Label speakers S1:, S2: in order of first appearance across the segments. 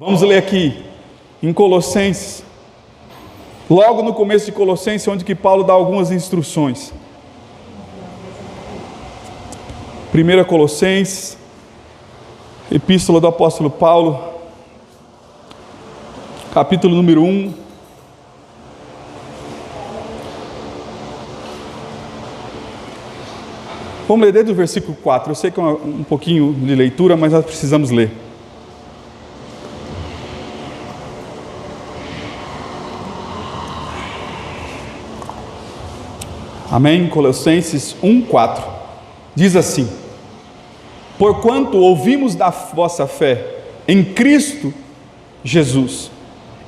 S1: Vamos ler aqui em Colossenses, logo no começo de Colossenses, onde que Paulo dá algumas instruções. 1 Colossenses, Epístola do Apóstolo Paulo, capítulo número 1. Vamos ler desde o versículo 4. Eu sei que é um pouquinho de leitura, mas nós precisamos ler. Amém? Colossenses 1:4 diz assim: porquanto ouvimos da vossa fé em Cristo Jesus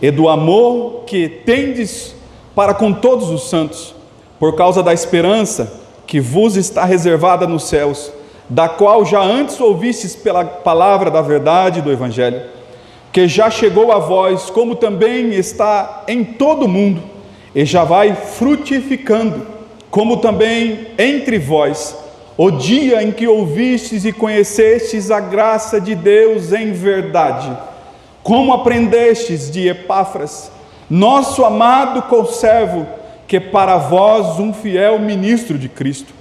S1: e do amor que tendes para com todos os santos, por causa da esperança que vos está reservada nos céus, da qual já antes ouvistes pela palavra da verdade do Evangelho, que já chegou a vós, como também está em todo o mundo, e já vai frutificando, como também entre vós, o dia em que ouvistes e conhecestes a graça de Deus em verdade, como aprendestes de Epáfras, nosso amado conservo, que para vós um fiel ministro de Cristo,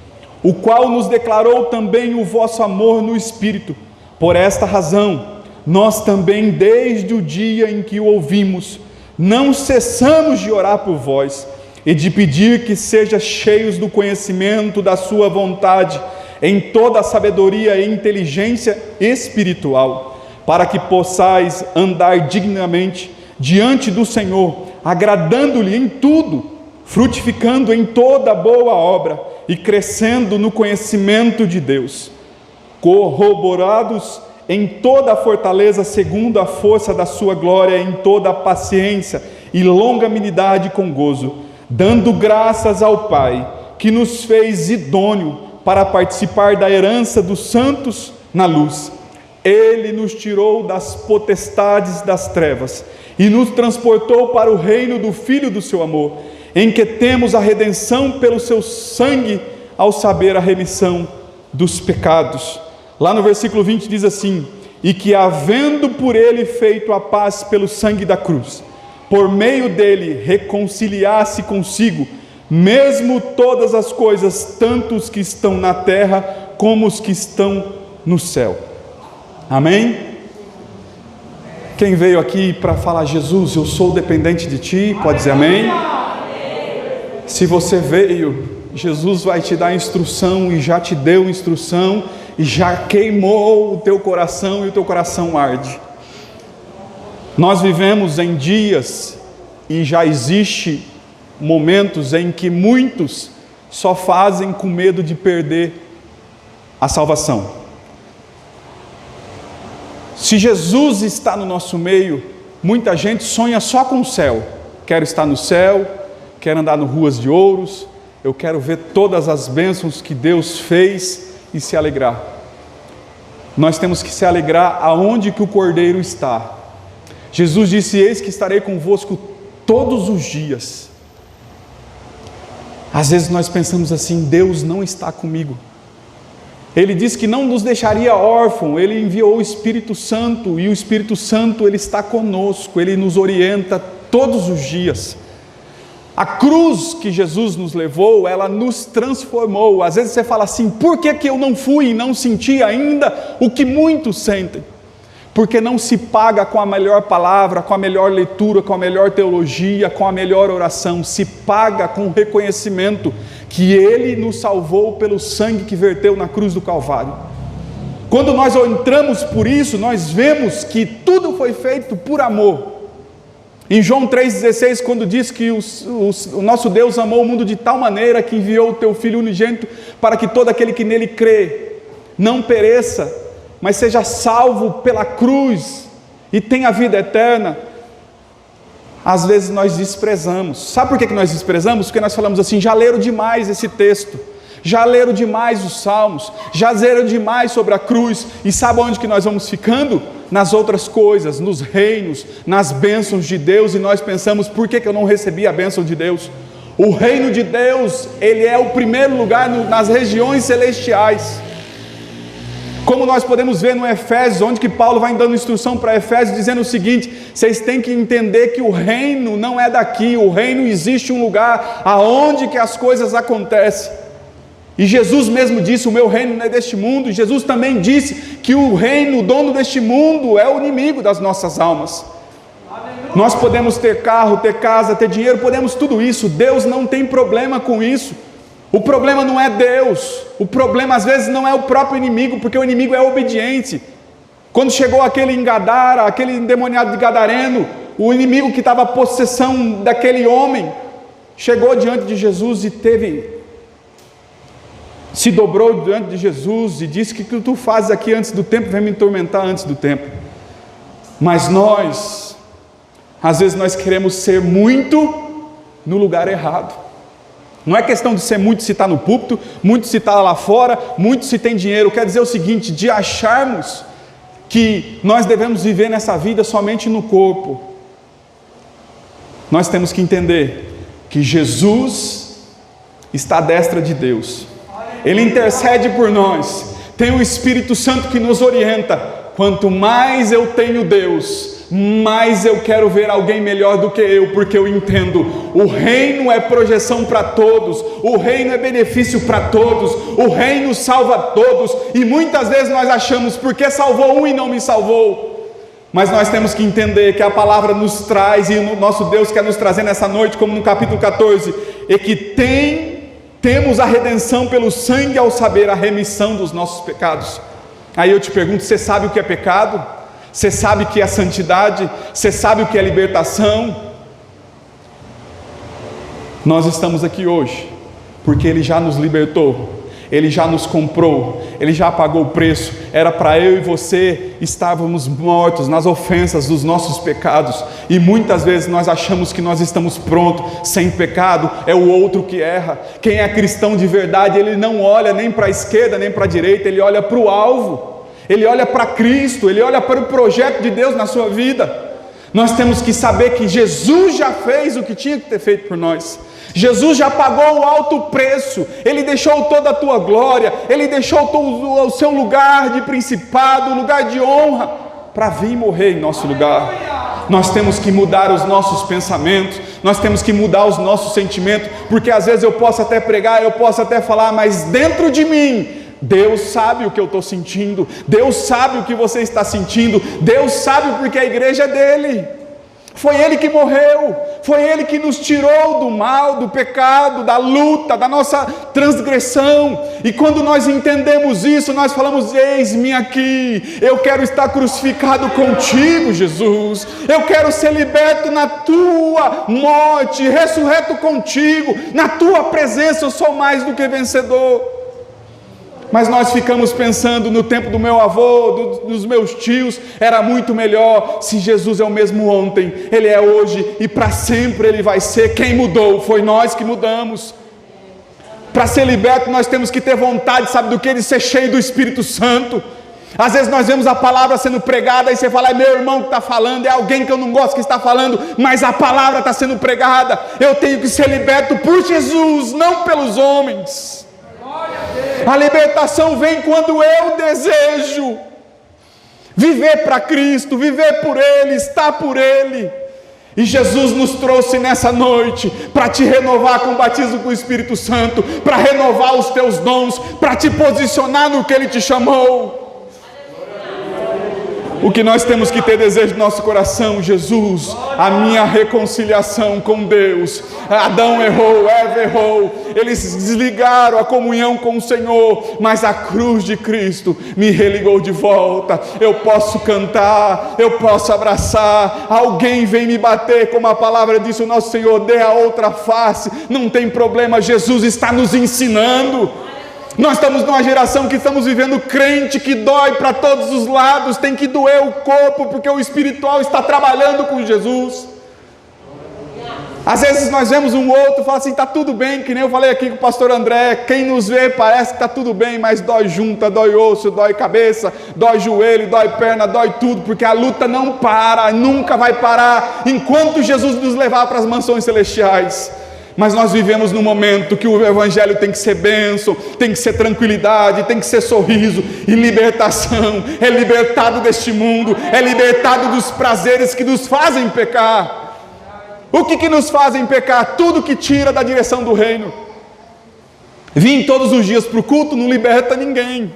S1: o qual nos declarou também o vosso amor no Espírito. Por esta razão, nós também, desde o dia em que o ouvimos, não cessamos de orar por vós, e de pedir que sejam cheios do conhecimento da sua vontade, em toda a sabedoria e inteligência espiritual, para que possais andar dignamente diante do Senhor, agradando-lhe em tudo, frutificando em toda boa obra e crescendo no conhecimento de Deus, corroborados em toda a fortaleza segundo a força da sua glória, em toda a paciência e longanimidade com gozo, dando graças ao Pai, que nos fez idôneo para participar da herança dos santos na luz. Ele nos tirou das potestades das trevas e nos transportou para o reino do Filho do seu amor, em que temos a redenção pelo seu sangue, ao saber a remissão dos pecados. Lá no versículo 20 diz assim: e que havendo por ele feito a paz pelo sangue da cruz, por meio dele reconciliasse consigo, mesmo todas as coisas, tanto os que estão na terra, como os que estão no céu. Amém? Quem veio aqui para falar: Jesus, eu sou dependente de Ti, pode dizer amém? Se você veio, Jesus vai te dar instrução, e já te deu instrução, e já queimou o teu coração, e o teu coração arde. Nós vivemos em dias, e já existe momentos em que muitos só fazem com medo de perder a salvação. Se Jesus está no nosso meio, muita gente sonha só com o céu. Quero estar no céu, quero andar nas ruas de ouros, eu quero ver todas as bênçãos que Deus fez e se alegrar. Nós temos que se alegrar aonde que o Cordeiro está. Jesus disse: eis que estarei convosco todos os dias. Às vezes nós pensamos assim: Deus não está comigo. Ele disse que não nos deixaria órfãos, Ele enviou o Espírito Santo, e o Espírito Santo, Ele está conosco, Ele nos orienta todos os dias. A cruz que Jesus nos levou, ela nos transformou. Às vezes você fala assim: por que eu não fui e não senti ainda o que muitos sentem? Porque não se paga com a melhor palavra, com a melhor leitura, com a melhor teologia, com a melhor oração. Se paga com o reconhecimento que Ele nos salvou pelo sangue que verteu na cruz do Calvário. Quando nós entramos por isso, nós vemos que tudo foi feito por amor. Em João 3,16, quando diz que o nosso Deus amou o mundo de tal maneira que enviou o teu Filho unigênito, para que todo aquele que nele crê não pereça, mas seja salvo pela cruz e tenha vida eterna. Às vezes nós desprezamos. Sabe por que nós desprezamos? Porque nós falamos assim: já leram demais esse texto, já leram demais os salmos, já leram demais sobre a cruz. E sabe onde que nós vamos ficando? Nas outras coisas, nos reinos, nas bênçãos de Deus. E nós pensamos: por que eu não recebi a bênção de Deus? O reino de Deus, ele é o primeiro lugar nas regiões celestiais. Como nós podemos ver no Efésios, onde que Paulo vai dando instrução para Efésios, dizendo o seguinte: vocês têm que entender que o reino não é daqui, o reino existe um lugar aonde que as coisas acontecem. E Jesus mesmo disse: o meu reino não é deste mundo. E Jesus também disse que o reino, o dono deste mundo, é o inimigo das nossas almas. Nós podemos ter carro, ter casa, ter dinheiro, podemos tudo isso. Deus não tem problema com isso. O problema não é Deus, o problema às vezes não é o próprio inimigo, porque o inimigo é obediente. Quando chegou aquele em Gadara, aquele endemoniado de Gadareno, o inimigo que estava a possessão daquele homem, chegou diante de Jesus e se dobrou diante de Jesus e disse: que tu fazes aqui antes do tempo, vem me atormentar antes do tempo. Mas nós, às vezes nós queremos ser muito no lugar errado. Não é questão de ser muito se está no púlpito, muito se está lá fora, muito se tem dinheiro. Quer dizer o seguinte, de acharmos que nós devemos viver nessa vida somente no corpo. Nós temos que entender que Jesus está à destra de Deus. Ele intercede por nós. Tem o Espírito Santo que nos orienta. Quanto mais eu tenho Deus, mais eu quero ver alguém melhor do que eu, porque eu entendo, o reino é projeção para todos, o reino é benefício para todos, o reino salva todos, e muitas vezes nós achamos, porque salvou um e não me salvou? Mas nós temos que entender que a palavra nos traz, e o nosso Deus quer nos trazer nessa noite, como no capítulo 14, e que temos a redenção pelo sangue, ao saber a remissão dos nossos pecados. Aí eu te pergunto, você sabe o que é pecado? Você sabe o que é santidade? Você sabe o que é libertação? Nós estamos aqui hoje porque Ele já nos libertou, Ele já nos comprou, Ele já pagou o preço. Era para eu e você estávamos mortos nas ofensas dos nossos pecados, e muitas vezes nós achamos que nós estamos prontos, sem pecado. É o outro que erra. Quem é cristão de verdade, ele não olha nem para a esquerda nem para a direita, ele olha para o alvo. Ele olha para Cristo, ele olha para o projeto de Deus na sua vida. Nós temos que saber que Jesus já fez o que tinha que ter feito por nós. Jesus já pagou o alto preço. Ele deixou toda a tua glória, Ele deixou todo o seu lugar de principado, lugar de honra, para vir morrer em nosso lugar. Nós temos que mudar os nossos pensamentos, nós temos que mudar os nossos sentimentos, porque às vezes eu posso até pregar, eu posso até falar, mas dentro de mim, Deus sabe o que eu estou sentindo, Deus sabe o que você está sentindo, Deus sabe porque a igreja é dele. Foi Ele que morreu, foi Ele que nos tirou do mal, do pecado, da luta, da nossa transgressão. E quando nós entendemos isso, nós falamos: eis-me aqui, eu quero estar crucificado contigo, Jesus. Eu quero ser liberto na tua morte, ressurreto contigo, na tua presença eu sou mais do que vencedor. Mas nós ficamos pensando no tempo do meu avô, dos meus tios, era muito melhor. Se Jesus é o mesmo ontem, Ele é hoje e para sempre Ele vai ser. Quem mudou? Foi nós que mudamos. Para ser liberto nós temos que ter vontade, sabe do que? De ser cheio do Espírito Santo. Às vezes nós vemos a palavra sendo pregada e você fala: é meu irmão que está falando, é alguém que eu não gosto que está falando, mas a palavra está sendo pregada. Eu tenho que ser liberto por Jesus, não pelos homens. A libertação vem quando eu desejo viver para Cristo, viver por Ele, estar por Ele. E Jesus nos trouxe nessa noite para te renovar com o batismo com o Espírito Santo, para renovar os teus dons, para te posicionar no que Ele te chamou. O que nós temos que ter desejo no nosso coração: Jesus, a minha reconciliação com Deus. Adão errou, Eva errou, eles desligaram a comunhão com o Senhor, mas a cruz de Cristo me religou de volta. Eu posso cantar, eu posso abraçar, alguém vem me bater, como a palavra diz, o nosso Senhor: dê a outra face, não tem problema. Jesus está nos ensinando. Nós estamos numa geração que estamos vivendo crente que dói para todos os lados, tem que doer o corpo, porque o espiritual está trabalhando com Jesus. Às vezes nós vemos um outro e fala assim: está tudo bem, que nem eu falei aqui com o pastor André, quem nos vê parece que está tudo bem, mas dói junta, dói osso, dói cabeça, dói joelho, dói perna, dói tudo, porque a luta não para, nunca vai parar, enquanto Jesus nos levar para as mansões celestiais. Mas nós vivemos num momento que o evangelho tem que ser bênção, tem que ser tranquilidade, tem que ser sorriso e libertação. É libertado deste mundo, é libertado dos prazeres que nos fazem pecar. O que nos fazem pecar? Tudo que tira da direção do reino. Vim todos os dias para o culto não liberta ninguém.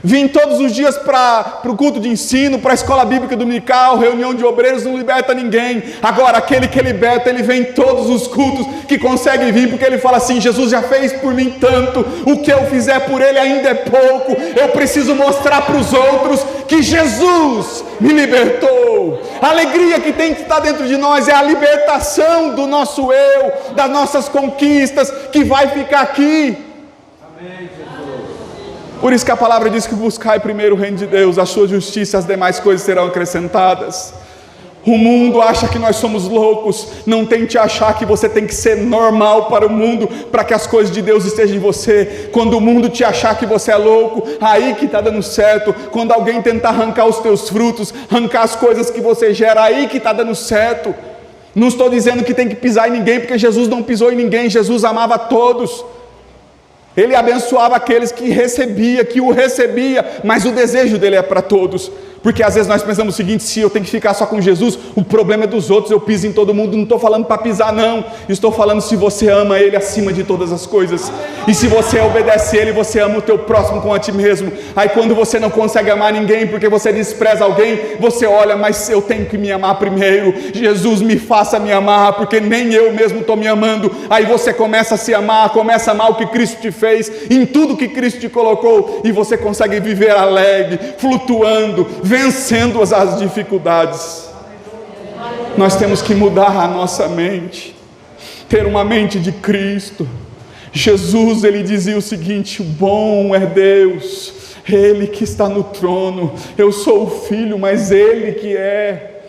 S1: Vim todos os dias para o culto de ensino, para a escola bíblica dominical, reunião de obreiros, não liberta ninguém. Agora, aquele que liberta, ele vem em todos os cultos que consegue vir, porque ele fala assim: Jesus já fez por mim tanto, o que eu fizer por ele ainda é pouco, eu preciso mostrar para os outros que Jesus me libertou. A alegria que tem que estar dentro de nós é a libertação do nosso eu, das nossas conquistas, que vai ficar aqui. Amém. Por isso que a palavra diz que buscai primeiro o reino de Deus, a sua justiça, as demais coisas serão acrescentadas. O mundo acha que nós somos loucos. Não tente achar que você tem que ser normal para o mundo, para que as coisas de Deus estejam em você. Quando o mundo te achar que você é louco, aí que está dando certo. Quando alguém tentar arrancar os teus frutos, arrancar as coisas que você gera, aí que está dando certo. Não estou dizendo que tem que pisar em ninguém, porque Jesus não pisou em ninguém. Jesus amava a todos. Ele abençoava aqueles que o recebia, mas o desejo dele é para todos. Porque às vezes nós pensamos o seguinte: se eu tenho que ficar só com Jesus, o problema é dos outros, eu piso em todo mundo. Não estou falando para pisar não, estou falando se você ama Ele acima de todas as coisas, e se você obedece Ele, você ama o teu próximo como a ti mesmo. Aí quando você não consegue amar ninguém, porque você despreza alguém, você olha: mas eu tenho que me amar primeiro, Jesus me faça me amar, porque nem eu mesmo estou me amando. Aí você começa a se amar, começa a amar o que Cristo te fez, em tudo que Cristo te colocou, e você consegue viver alegre, flutuando, vencendo as dificuldades. Nós temos que mudar a nossa mente, ter uma mente de Cristo. Jesus, ele dizia o seguinte: o bom é Deus, Ele que está no trono, eu sou o filho, mas Ele que é.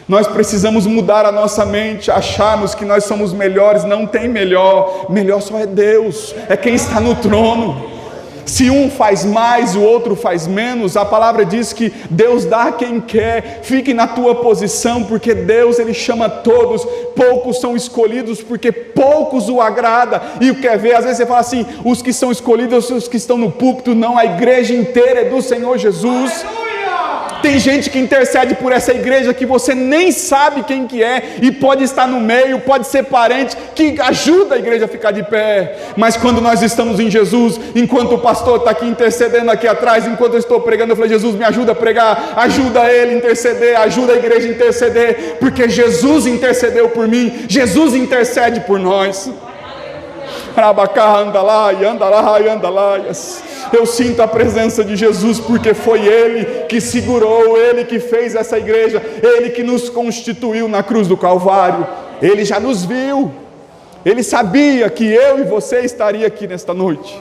S1: Nós precisamos mudar a nossa mente, acharmos que nós somos melhores. Não tem melhor, melhor só é Deus, é quem está no trono. Se um faz mais e o outro faz menos, a palavra diz que Deus dá a quem quer. Fique na tua posição, porque Deus, ele chama todos. Poucos são escolhidos, porque poucos o agrada. E o quer ver, às vezes você fala assim: os que são escolhidos, os que estão no púlpito. Não, a igreja inteira é do Senhor Jesus. Tem gente que intercede por essa igreja que você nem sabe quem que é, e pode estar no meio, pode ser parente, que ajuda a igreja a ficar de pé. Mas quando nós estamos em Jesus, enquanto o pastor está aqui intercedendo aqui atrás, enquanto eu estou pregando, eu falei: Jesus, me ajuda a pregar, ajuda ele a interceder, ajuda a igreja a interceder, porque Jesus intercedeu por mim, Jesus intercede por nós. Eu sinto a presença de Jesus, porque foi Ele que segurou, Ele que fez essa igreja, Ele que nos constituiu na cruz do Calvário. Ele já nos viu, Ele sabia que eu e você estaria aqui nesta noite.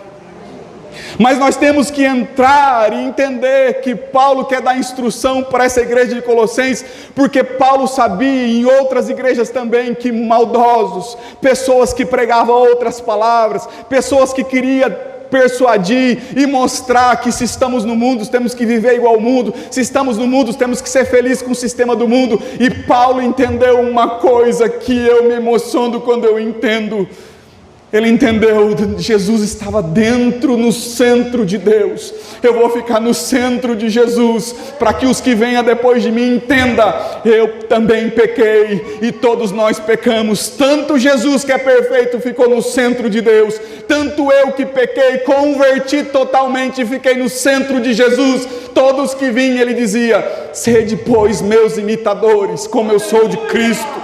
S1: Mas nós temos que entrar e entender que Paulo quer dar instrução para essa igreja de Colossenses, porque Paulo sabia em outras igrejas também que maldosos, pessoas que pregavam outras palavras, pessoas que queriam persuadir e mostrar que se estamos no mundo, temos que viver igual ao mundo, se estamos no mundo, temos que ser felizes com o sistema do mundo. E Paulo entendeu uma coisa que eu me emociono quando eu entendo. Ele entendeu, Jesus estava dentro, no centro de Deus. Eu vou ficar no centro de Jesus, para que os que venham depois de mim entendam: eu também pequei, e todos nós pecamos. Tanto Jesus, que é perfeito, ficou no centro de Deus, tanto eu que pequei, converti totalmente e fiquei no centro de Jesus. Todos que vinham, ele dizia: sede, pois, meus imitadores, como eu sou de Cristo.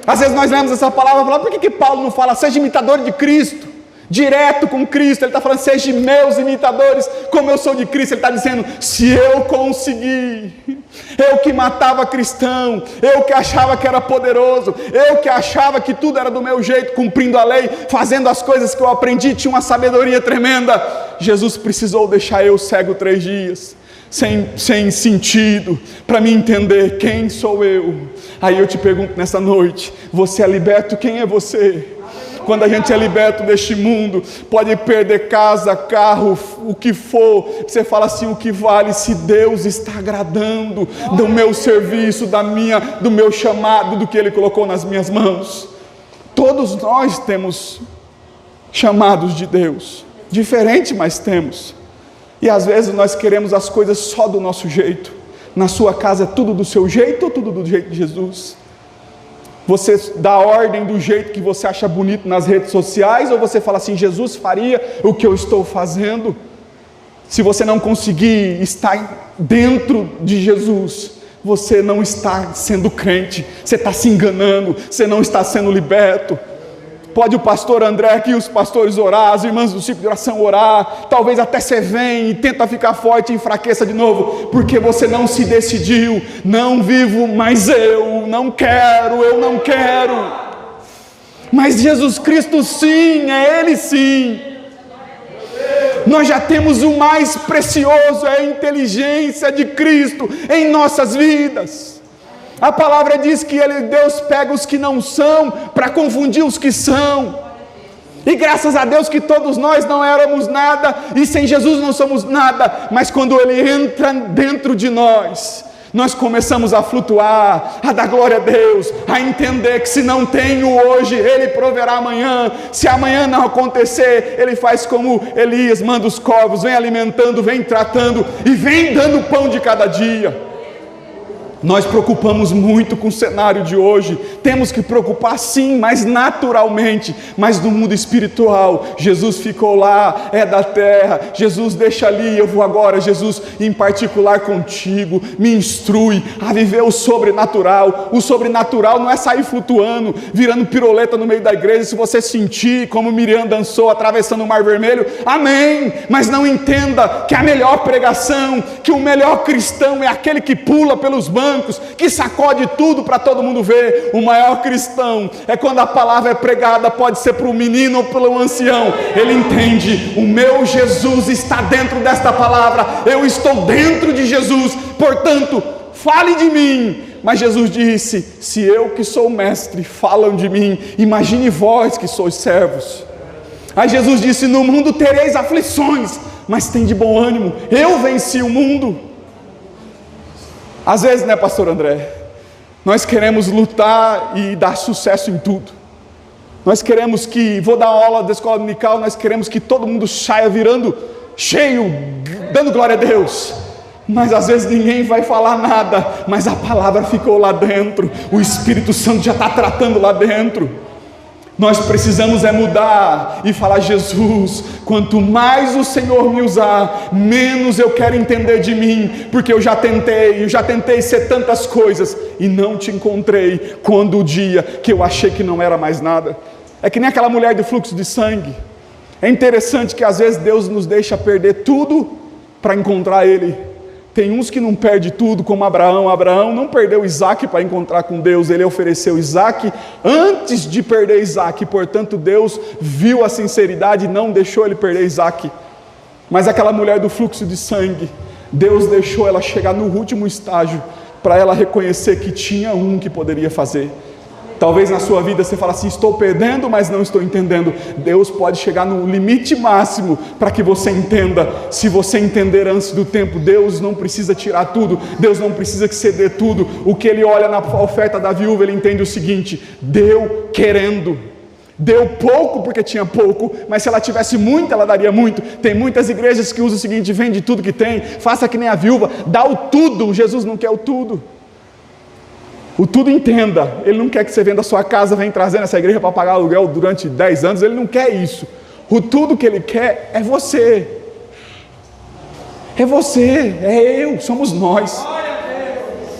S1: Às vezes nós lemos essa palavra e falamos: por que Paulo não fala seja imitador de Cristo, direto com Cristo? Ele está falando: seja meus imitadores, como eu sou de Cristo. Ele está dizendo: se eu consegui, eu que matava cristão, eu que achava que era poderoso, eu que achava que tudo era do meu jeito, cumprindo a lei, fazendo as coisas que eu aprendi, tinha uma sabedoria tremenda. Jesus precisou deixar eu cego 3 dias, sem sentido, para me entender quem sou eu. Aí eu te pergunto nessa noite: você é liberto? Quem é você? Quando a gente é liberto deste mundo, pode perder casa, carro, o que for, você fala assim: o que vale se Deus está agradando do meu serviço, do meu chamado, do que Ele colocou nas minhas mãos. Todos nós temos chamados de Deus, diferente, mas temos. E às vezes nós queremos as coisas só do nosso jeito. Na sua casa é tudo do seu jeito ou tudo do jeito de Jesus? Você dá ordem do jeito que você acha bonito nas redes sociais, ou você fala assim, Jesus faria o que eu estou fazendo? Se você não conseguir estar dentro de Jesus, você não está sendo crente, você está se enganando, você não está sendo liberto. Pode o pastor André aqui, os pastores orar, as irmãs do ciclo de oração orar, talvez até você venha e tenta ficar forte e enfraqueça de novo, porque você não se decidiu. Não vivo mais eu não quero. Mas Jesus Cristo sim, é Ele sim. Nós já temos o mais precioso, é a inteligência de Cristo em nossas vidas. A palavra diz que Deus pega os que não são para confundir os que são. E graças a Deus que todos nós não éramos nada e sem Jesus não somos nada. Mas quando Ele entra dentro de nós, nós começamos a flutuar, a dar glória a Deus, a entender que se não tenho hoje, Ele proverá amanhã. Se amanhã não acontecer, Ele faz como Elias, manda os corvos, vem alimentando, vem tratando e vem dando o pão de cada dia. Nós preocupamos muito com o cenário de hoje, temos que preocupar sim, mas naturalmente, mas no mundo espiritual, Jesus ficou lá, é da terra, Jesus deixa ali, eu vou agora, Jesus em particular contigo, me instrui a viver o sobrenatural não é sair flutuando, virando piroleta no meio da igreja, se você sentir como Miriam dançou, atravessando o Mar Vermelho, amém, mas não entenda que a melhor pregação, que o melhor cristão é aquele que pula pelos bancos, que sacode tudo para todo mundo ver. O maior cristão é quando a palavra é pregada, pode ser para o menino ou para o ancião, ele entende, o meu Jesus está dentro desta palavra, eu estou dentro de Jesus, portanto, fale de mim. Mas Jesus disse, se eu que sou mestre falam de mim, imagine vós que sois servos. Aí Jesus disse, no mundo tereis aflições, mas tem de bom ânimo, eu venci o mundo. Às vezes, né, pastor André, nós queremos lutar e dar sucesso em tudo. Nós queremos que, vou dar aula da escola dominical, nós queremos que todo mundo saia virando cheio, dando glória a Deus. Mas às vezes ninguém vai falar nada, mas a palavra ficou lá dentro, o Espírito Santo já está tratando lá dentro. Nós precisamos mudar e falar, Jesus, quanto mais o Senhor me usar, menos eu quero entender de mim, porque eu já tentei ser tantas coisas e não te encontrei, quando o dia que eu achei que não era mais nada. É que nem aquela mulher do fluxo de sangue. É interessante que às vezes Deus nos deixa perder tudo para encontrar Ele. Tem uns que não perdem tudo, como Abraão. Abraão não perdeu Isaac para encontrar com Deus, ele ofereceu Isaac antes de perder Isaac, portanto Deus viu a sinceridade e não deixou ele perder Isaac. Mas aquela mulher do fluxo de sangue, Deus deixou ela chegar no último estágio, para ela reconhecer que tinha um que poderia fazer. Talvez na sua vida você fale assim, estou perdendo, mas não estou entendendo. Deus pode chegar no limite máximo para que você entenda. Se você entender antes do tempo, Deus não precisa tirar tudo, Deus não precisa que você dê tudo. O que Ele olha na oferta da viúva, Ele entende o seguinte, deu querendo. Deu pouco porque tinha pouco, mas se ela tivesse muito, ela daria muito. Tem muitas igrejas que usam o seguinte, vende tudo que tem, faça que nem a viúva, dá o tudo. Jesus não quer o tudo. O tudo entenda, Ele não quer que você venda a sua casa, vem trazendo essa igreja para pagar aluguel durante 10 anos, Ele não quer isso. O tudo que Ele quer é você. É você, é eu, somos nós.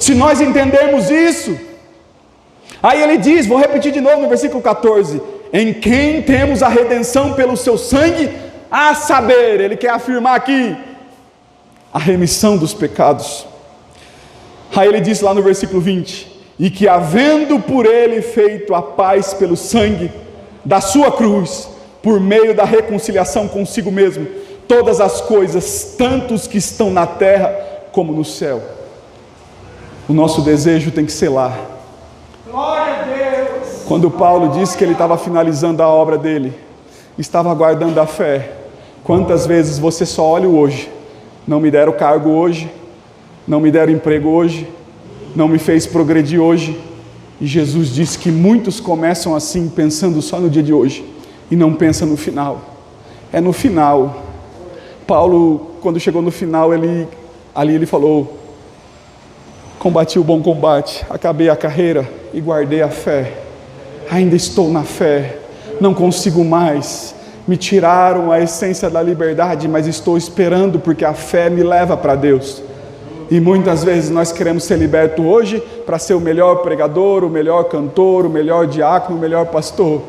S1: Se nós entendermos isso, aí Ele diz, vou repetir de novo no versículo 14, em quem temos a redenção pelo seu sangue, a saber, Ele quer afirmar aqui, a remissão dos pecados. Aí Ele diz lá no versículo 20, e que havendo por Ele feito a paz pelo sangue da sua cruz, por meio da reconciliação consigo mesmo, todas as coisas, tanto os que estão na terra como no céu. O nosso desejo tem que ser lá. Glória a Deus. Quando Paulo disse que ele estava finalizando a obra dele, estava aguardando a fé. Quantas vezes você só olha o hoje? Não me deram cargo hoje, não me deram emprego hoje, não me fez progredir hoje, E Jesus disse que muitos começam assim, pensando só no dia de hoje, e não pensam no final. É no final. Paulo, quando chegou no final, ele falou: combati o bom combate, acabei a carreira e guardei a fé. Ainda estou na fé, não consigo mais. Me tiraram a essência da liberdade, mas estou esperando, porque a fé me leva para Deus. E muitas vezes nós queremos ser libertos hoje para ser o melhor pregador, o melhor cantor, o melhor diácono, o melhor pastor.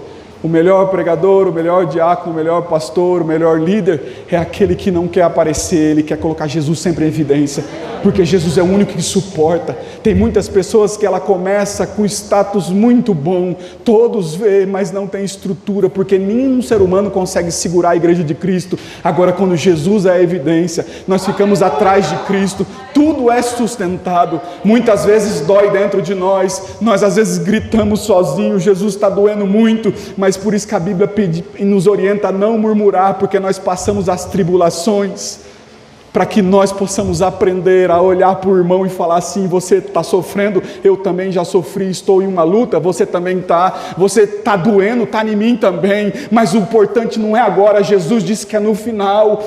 S1: O melhor pregador, o melhor diácono, o melhor pastor, o melhor líder é aquele que não quer aparecer, ele quer colocar Jesus sempre em evidência, porque Jesus é o único que suporta. Tem muitas pessoas que ela começa com status muito bom, todos veem, mas não tem estrutura, porque nenhum ser humano consegue segurar a igreja de Cristo. Agora, quando Jesus é a evidência, nós ficamos atrás de Cristo, tudo é sustentado. Muitas vezes dói dentro de nós às vezes gritamos sozinhos, Jesus está doendo muito, mas por isso que a Bíblia nos orienta a não murmurar, porque nós passamos as tribulações, para que nós possamos aprender a olhar para o irmão e falar assim: você está sofrendo, eu também já sofri, estou em uma luta, você também está, você está doendo, está em mim também, mas o importante não é agora. Jesus disse que é no final,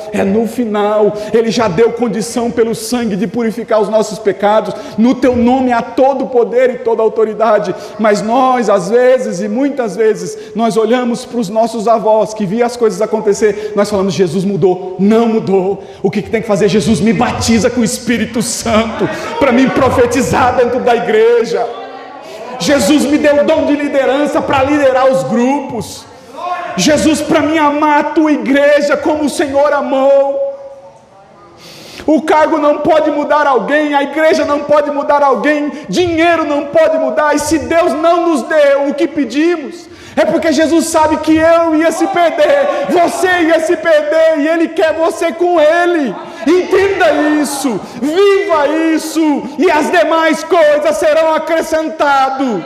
S1: ele já deu condição pelo sangue de purificar os nossos pecados. No teu nome há todo o poder e toda a autoridade, mas nós às vezes, e muitas vezes, nós olhamos para os nossos avós, que viam as coisas acontecer, nós falamos: Jesus mudou. Não mudou. O que tem que fazer? Jesus me batiza com o Espírito Santo, para mim profetizar dentro da igreja. Jesus me deu o dom de liderança para liderar os grupos. Jesus, para mim amar a tua igreja como o Senhor amou. O cargo não pode mudar alguém, a igreja não pode mudar alguém, dinheiro não pode mudar. E se Deus não nos deu o que pedimos, é porque Jesus sabe que eu ia se perder, você ia se perder, e Ele quer você com Ele. Entenda isso, viva isso, e as demais coisas serão acrescentadas.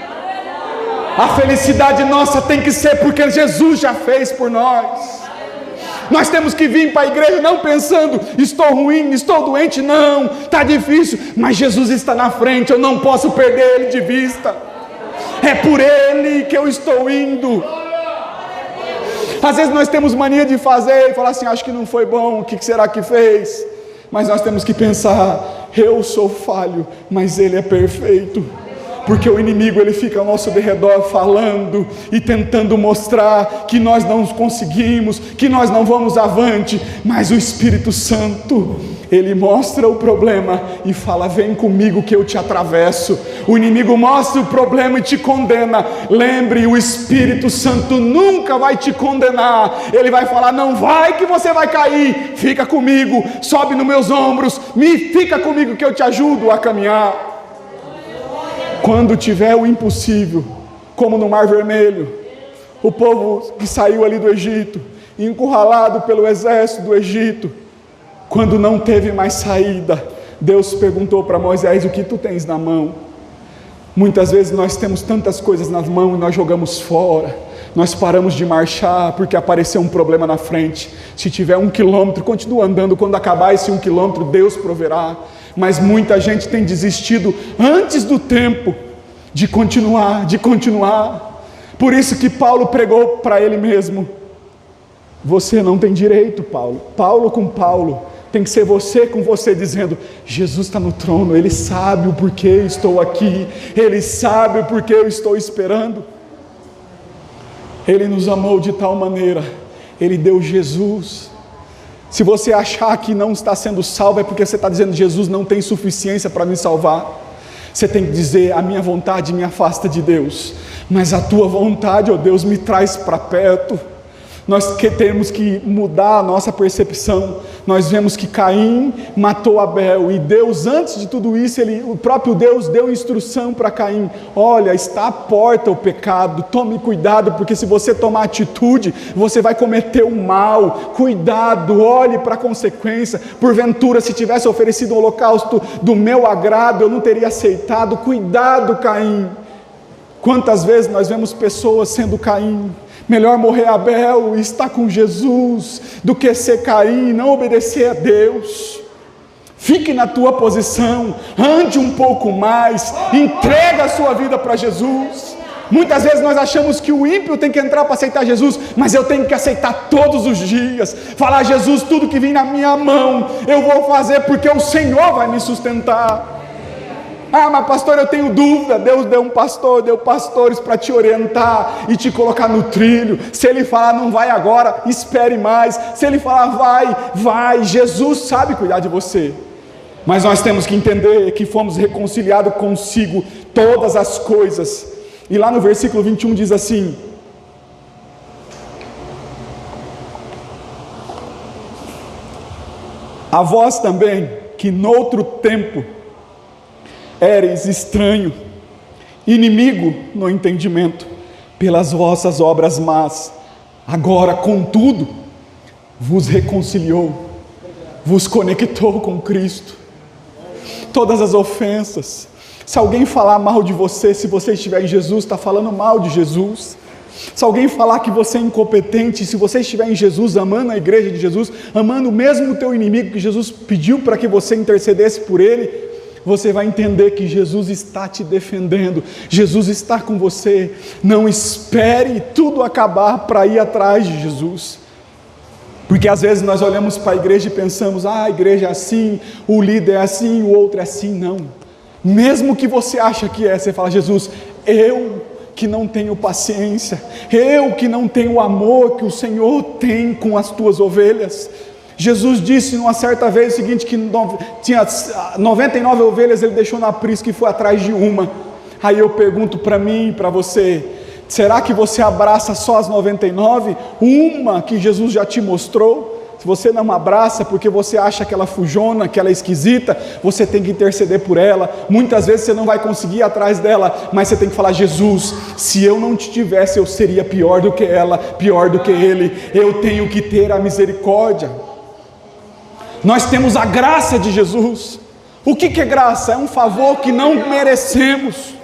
S1: A felicidade nossa tem que ser porque Jesus já fez por nós. Nós temos que vir para a igreja não pensando: estou ruim, estou doente, não, está difícil, mas Jesus está na frente, eu não posso perder Ele de vista. É por Ele que eu estou indo. Às vezes nós temos mania de fazer e falar assim: acho que não foi bom, o que será que fez? Mas nós temos que pensar: eu sou falho, mas Ele é perfeito. Porque o inimigo, ele fica ao nosso derredor falando e tentando mostrar que nós não conseguimos, que nós não vamos avante, mas o Espírito Santo, ele mostra o problema e fala: vem comigo que eu te atravesso. O inimigo mostra o problema e te condena. Lembre, o Espírito Santo nunca vai te condenar. Ele vai falar: não vai que você vai cair, fica comigo, sobe nos meus ombros, fica comigo que eu te ajudo a caminhar. Quando tiver o impossível, como no Mar Vermelho, o povo que saiu ali do Egito, encurralado pelo exército do Egito, quando não teve mais saída, Deus perguntou para Moisés: o que tu tens na mão? Muitas vezes nós temos tantas coisas nas mãos e nós jogamos fora, nós paramos de marchar porque apareceu um problema na frente. Se tiver 1 quilômetro, continua andando, quando acabar esse 1 quilômetro, Deus proverá. Mas muita gente tem desistido antes do tempo de continuar. Por isso que Paulo pregou para ele mesmo: você não tem direito, Paulo. Paulo com Paulo, tem que ser você com você, dizendo: Jesus está no trono, Ele sabe o porquê estou aqui, Ele sabe o porquê eu estou esperando. Ele nos amou de tal maneira, Ele deu Jesus. Se você achar que não está sendo salvo, é porque você está dizendo: Jesus não tem suficiência para me salvar. Você tem que dizer: a minha vontade me afasta de Deus, mas a tua vontade, ó Deus, me traz para perto. Nós temos que mudar a nossa percepção. Nós vemos que Caim matou Abel, e Deus, antes de tudo isso, o próprio Deus deu instrução para Caim: olha, está à porta o pecado, tome cuidado, porque se você tomar atitude, você vai cometer o mal. Cuidado, olhe para a consequência. Porventura, se tivesse oferecido um holocausto do meu agrado, eu não teria aceitado. Cuidado, Caim. Quantas vezes nós vemos pessoas sendo Caim? Melhor morrer Abel e estar com Jesus do que ser Caim e não obedecer a Deus. Fique na tua posição, ande um pouco mais, entrega a sua vida para Jesus. Muitas vezes nós achamos que o ímpio tem que entrar para aceitar Jesus, mas eu tenho que aceitar todos os dias, falar: Jesus, tudo que vem na minha mão, eu vou fazer porque o Senhor vai me sustentar. Ah, mas pastor, eu tenho dúvida. Deus deu um pastor, deu pastores para te orientar e te colocar no trilho. Se Ele falar não vai agora, espere mais. Se Ele falar vai, vai. Jesus sabe cuidar de você. Mas nós temos que entender que fomos reconciliados consigo todas as coisas. E lá no versículo 21 diz assim: a vós também, que noutro tempo éreis estranho, inimigo no entendimento, pelas vossas obras más, agora contudo vos reconciliou, vos conectou com Cristo. Todas as ofensas, se alguém falar mal de você, se você estiver em Jesus, está falando mal de Jesus. Se alguém falar que você é incompetente, se você estiver em Jesus, amando a igreja de Jesus, amando mesmo o teu inimigo, que Jesus pediu para que você intercedesse por ele, você vai entender que Jesus está te defendendo, Jesus está com você. Não espere tudo acabar para ir atrás de Jesus, porque às vezes nós olhamos para a igreja e pensamos: ah, a igreja é assim, o líder é assim, o outro é assim. Não, mesmo que você acha que é, você fala: Jesus, eu que não tenho paciência, eu que não tenho o amor que o Senhor tem com as tuas ovelhas. Jesus disse numa certa vez o seguinte, que tinha 99 ovelhas, ele deixou na aprisca e foi atrás de uma. Aí eu pergunto para mim e para você: será que você abraça só as 99? Uma que Jesus já te mostrou? Se você não abraça porque você acha que ela fujona, que ela é esquisita, você tem que interceder por ela. Muitas vezes você não vai conseguir ir atrás dela, mas você tem que falar: Jesus, se eu não te tivesse, eu seria pior do que ela, pior do que ele. Eu tenho que ter a misericórdia. Nós temos a graça de Jesus. O que é graça? É um favor que não merecemos.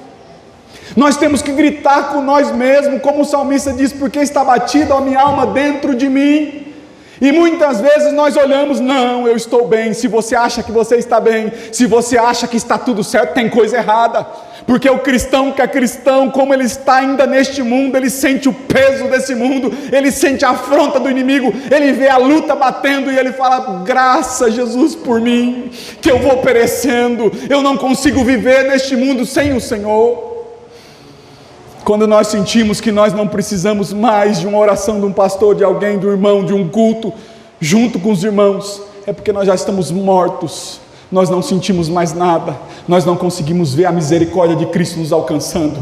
S1: Nós temos que gritar com nós mesmos, como o salmista diz: porque está batida a minha alma dentro de mim. E muitas vezes nós olhamos: não, eu estou bem. Se você acha que você está bem, se você acha que está tudo certo, tem coisa errada. Porque o cristão que é cristão, como ele está ainda neste mundo, ele sente o peso desse mundo, ele sente a afronta do inimigo, ele vê a luta batendo e ele fala: graça, Jesus, por mim, que eu vou perecendo, eu não consigo viver neste mundo sem o Senhor. Quando nós sentimos que nós não precisamos mais de uma oração de um pastor, de alguém, de um irmão, de um culto, junto com os irmãos, é porque nós já estamos mortos, nós não sentimos mais nada, nós não conseguimos ver a misericórdia de Cristo nos alcançando.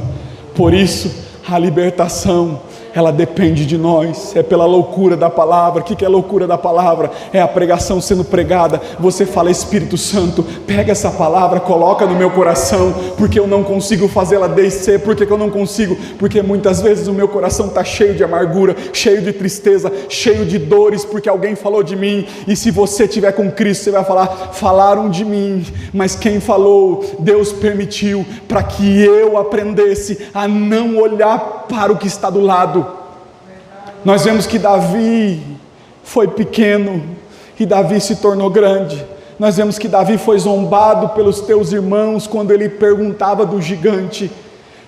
S1: Por isso, a libertação, ela depende de nós, é pela loucura da palavra. O que é a loucura da palavra? É a pregação sendo pregada, você fala: Espírito Santo, pega essa palavra, coloca no meu coração, porque eu não consigo fazê-la descer. Por que eu não consigo? Porque muitas vezes o meu coração está cheio de amargura, cheio de tristeza, cheio de dores, porque alguém falou de mim. E se você estiver com Cristo, você vai falar: falaram de mim, mas quem falou, Deus permitiu, para que eu aprendesse a não olhar para o que está do lado. Nós vemos que Davi foi pequeno e Davi se tornou grande. Nós vemos que Davi foi zombado pelos teus irmãos quando ele perguntava do gigante,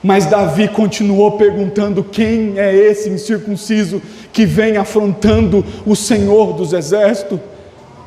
S1: mas Davi continuou perguntando: quem é esse incircunciso que vem afrontando o Senhor dos exércitos?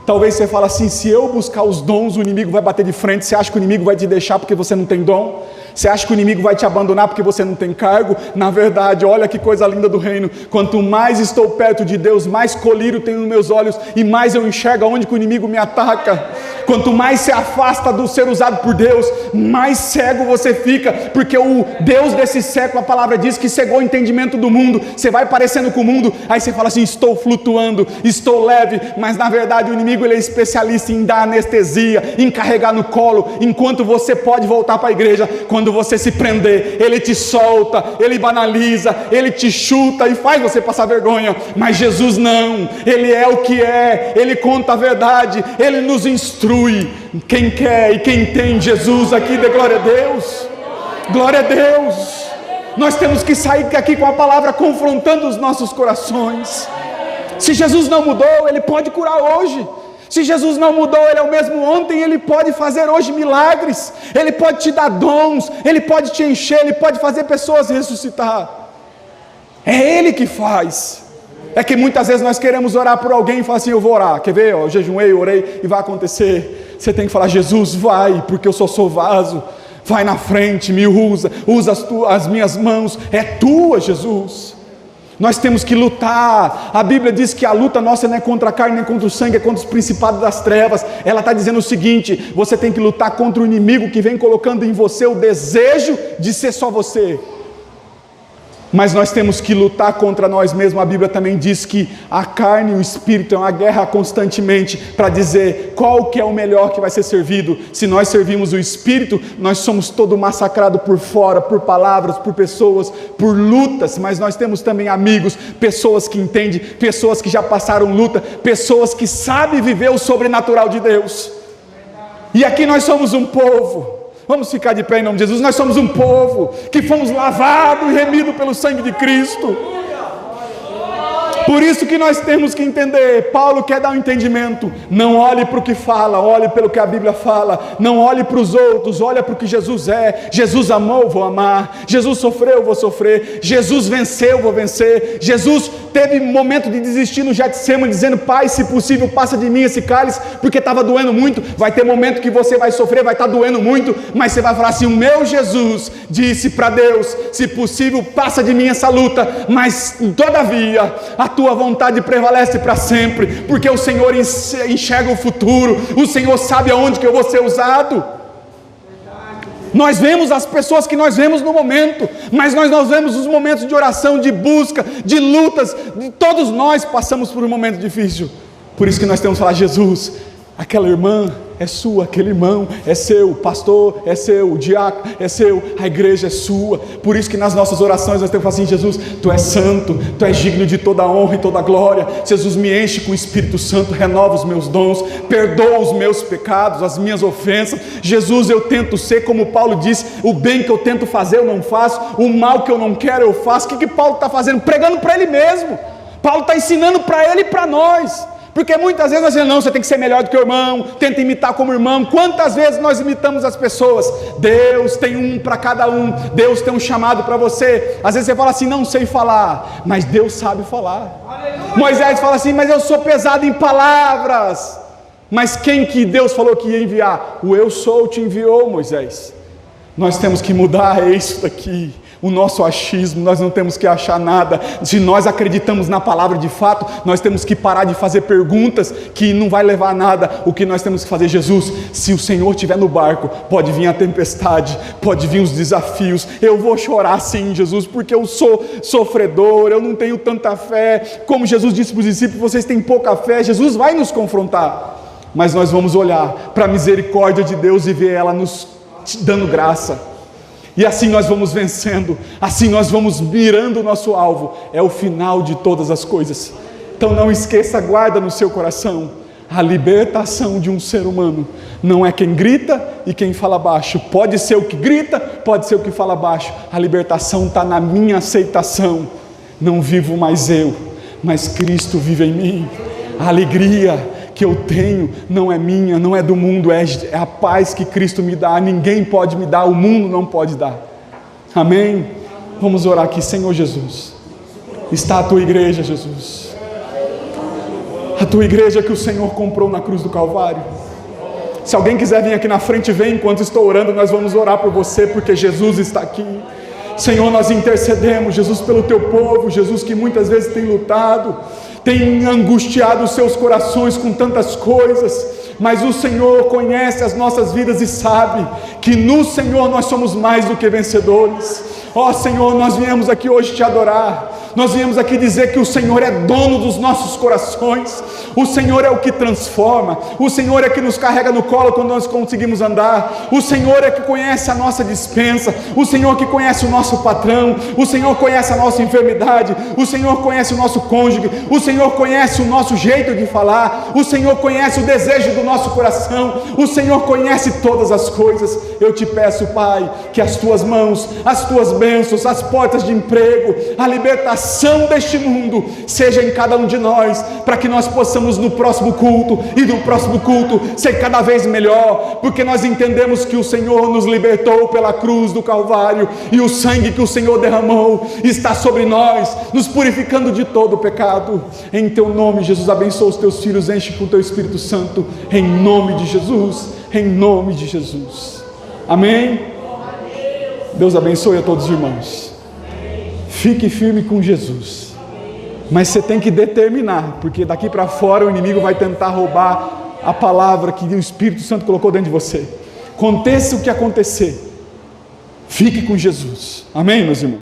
S1: Talvez você fale assim: se eu buscar os dons, o inimigo vai bater de frente. Você acha que o inimigo vai te deixar porque você não tem dom? Você acha que o inimigo vai te abandonar porque você não tem cargo? Na verdade, olha que coisa linda do reino: quanto mais estou perto de Deus, mais colírio tenho nos meus olhos e mais eu enxergo aonde que o inimigo me ataca. Quanto mais se afasta do ser usado por Deus, mais cego você fica, porque o Deus desse século, a palavra diz que cegou o entendimento do mundo. Você vai parecendo com o mundo, aí você fala assim: estou flutuando, estou leve, mas na verdade o inimigo, ele é especialista em dar anestesia, em carregar no colo, enquanto você pode voltar para a igreja. Quando você se prender, ele te solta, ele banaliza, ele te chuta e faz você passar vergonha. Mas Jesus não, ele é o que é, ele conta a verdade, ele nos instrui. Quem quer e quem tem Jesus aqui, dê glória a Deus. Glória a Deus. Nós temos que sair aqui com a palavra confrontando os nossos corações. Se Jesus não mudou, ele pode curar hoje. Se Jesus não mudou, Ele é o mesmo ontem, Ele pode fazer hoje milagres, Ele pode te dar dons, Ele pode te encher, Ele pode fazer pessoas ressuscitar. É Ele que faz. É que muitas vezes nós queremos orar por alguém e falar assim: eu vou orar, quer ver? Eu jejuei, eu orei e vai acontecer. Você tem que falar: Jesus, vai, porque eu só sou vaso. Vai na frente, me usa as minhas mãos, é tua, Jesus. Nós temos que lutar. A Bíblia diz que a luta nossa não é contra a carne nem contra o sangue, é contra os principados das trevas. Ela está dizendo o seguinte: você tem que lutar contra o inimigo que vem colocando em você o desejo de ser só você. Mas nós temos que lutar contra nós mesmos. A Bíblia também diz que a carne e o espírito é uma guerra constantemente para dizer qual que é o melhor que vai ser servido. Se nós servimos o espírito, nós somos todo massacrado por fora, por palavras, por pessoas, por lutas. Mas nós temos também amigos, pessoas que entendem, pessoas que já passaram luta, pessoas que sabem viver o sobrenatural de Deus. E aqui nós somos um povo. Vamos ficar de pé em nome de Jesus. Nós somos um povo que fomos lavados e remidos pelo sangue de Cristo. Por isso que nós temos que entender. Paulo quer dar um entendimento. Não olhe para o que fala, olhe pelo que a Bíblia fala. Não olhe para os outros, olhe para o que Jesus é. Jesus amou, vou amar. Jesus sofreu, vou sofrer. Jesus venceu, vou vencer. Jesus teve um momento de desistir no Getsemane, dizendo: Pai, se possível, passa de mim esse cálice, porque estava doendo muito. Vai ter momento que você vai sofrer, vai estar doendo muito, mas você vai falar assim: o meu Jesus disse para Deus: se possível, passa de mim essa luta, mas todavia a tua vontade prevalece para sempre, porque o Senhor enxerga o futuro, o Senhor sabe aonde que eu vou ser usado. Nós vemos as pessoas que nós vemos no momento, mas nós vemos os momentos de oração, de busca, de lutas, todos nós passamos por um momento difícil. Por isso que nós temos que falar: Jesus, aquela irmã é sua, aquele irmão é seu, o pastor é seu, o diácono é seu, a igreja é sua. Por isso que nas nossas orações nós temos que falar assim: Jesus, Tu és santo, Tu és digno de toda a honra e toda a glória. Jesus, me enche com o Espírito Santo, renova os meus dons, perdoa os meus pecados, as minhas ofensas. Jesus, eu tento ser como Paulo disse: o bem que eu tento fazer eu não faço, o mal que eu não quero eu faço. O que Paulo está fazendo? Pregando para ele mesmo. Paulo está ensinando para ele e para nós. Porque muitas vezes nós dizemos: não, você tem que ser melhor do que o irmão, tenta imitar como irmão. Quantas vezes nós imitamos as pessoas? Deus tem um para cada um, Deus tem um chamado para você. Às vezes você fala assim: não sei falar, mas Deus sabe falar. Aleluia. Moisés fala assim: mas eu sou pesado em palavras. Mas quem que Deus falou que ia enviar? O eu sou te enviou, Moisés. Nós temos que mudar isso daqui. O nosso achismo, nós não temos que achar nada. Se nós acreditamos na palavra de fato, nós temos que parar de fazer perguntas que não vai levar a nada. O que nós temos que fazer: Jesus, se o Senhor estiver no barco, pode vir a tempestade, pode vir os desafios, eu vou chorar sim, Jesus, porque eu sou sofredor, eu não tenho tanta fé. Como Jesus disse para os discípulos: vocês têm pouca fé. Jesus vai nos confrontar, mas nós vamos olhar para a misericórdia de Deus e ver ela nos dando graça. E assim nós vamos vencendo, assim nós vamos mirando o nosso alvo. É o final de todas as coisas. Então não esqueça, guarda no seu coração: a libertação de um ser humano não é quem grita e quem fala baixo. Pode ser o que grita, pode ser o que fala baixo. A libertação está na minha aceitação. Não vivo mais eu, mas Cristo vive em mim. A alegria que eu tenho não é minha, não é do mundo, é a paz que Cristo me dá. Ninguém pode me dar, o mundo não pode dar. Amém? Vamos orar aqui. Senhor Jesus, está a tua igreja, Jesus, a tua igreja que o Senhor comprou na cruz do Calvário. Se alguém quiser vir aqui na frente, vem. Enquanto estou orando, nós vamos orar por você, porque Jesus está aqui. Senhor, nós intercedemos, Jesus, pelo teu povo, Jesus, que muitas vezes tem lutado, tem angustiado os seus corações com tantas coisas, mas o Senhor conhece as nossas vidas e sabe que no Senhor nós somos mais do que vencedores. Ó Senhor, nós viemos aqui hoje te adorar, nós viemos aqui dizer que o Senhor é dono dos nossos corações, o Senhor é o que transforma, o Senhor é que nos carrega no colo quando nós conseguimos andar, o Senhor é que conhece a nossa despensa, o Senhor que conhece o nosso patrão, o Senhor conhece a nossa enfermidade, o Senhor conhece o nosso cônjuge, o Senhor conhece o nosso jeito de falar, o Senhor conhece o desejo do nosso coração, o Senhor conhece todas as coisas. Eu te peço, Pai, que as tuas mãos, as tuas bênçãos, as portas de emprego, a libertação oração deste mundo seja em cada um de nós, para que nós possamos no próximo culto e no próximo culto ser cada vez melhor, porque nós entendemos que o Senhor nos libertou pela cruz do Calvário, e o sangue que o Senhor derramou está sobre nós, nos purificando de todo o pecado. Em teu nome, Jesus, abençoa os teus filhos, enche com o teu Espírito Santo, em nome de Jesus, em nome de Jesus. Amém? Deus abençoe a todos os irmãos. Fique firme com Jesus. Mas você tem que determinar, porque daqui para fora o inimigo vai tentar roubar a palavra que o Espírito Santo colocou dentro de você. Aconteça o que acontecer, fique com Jesus. Amém, meus irmãos?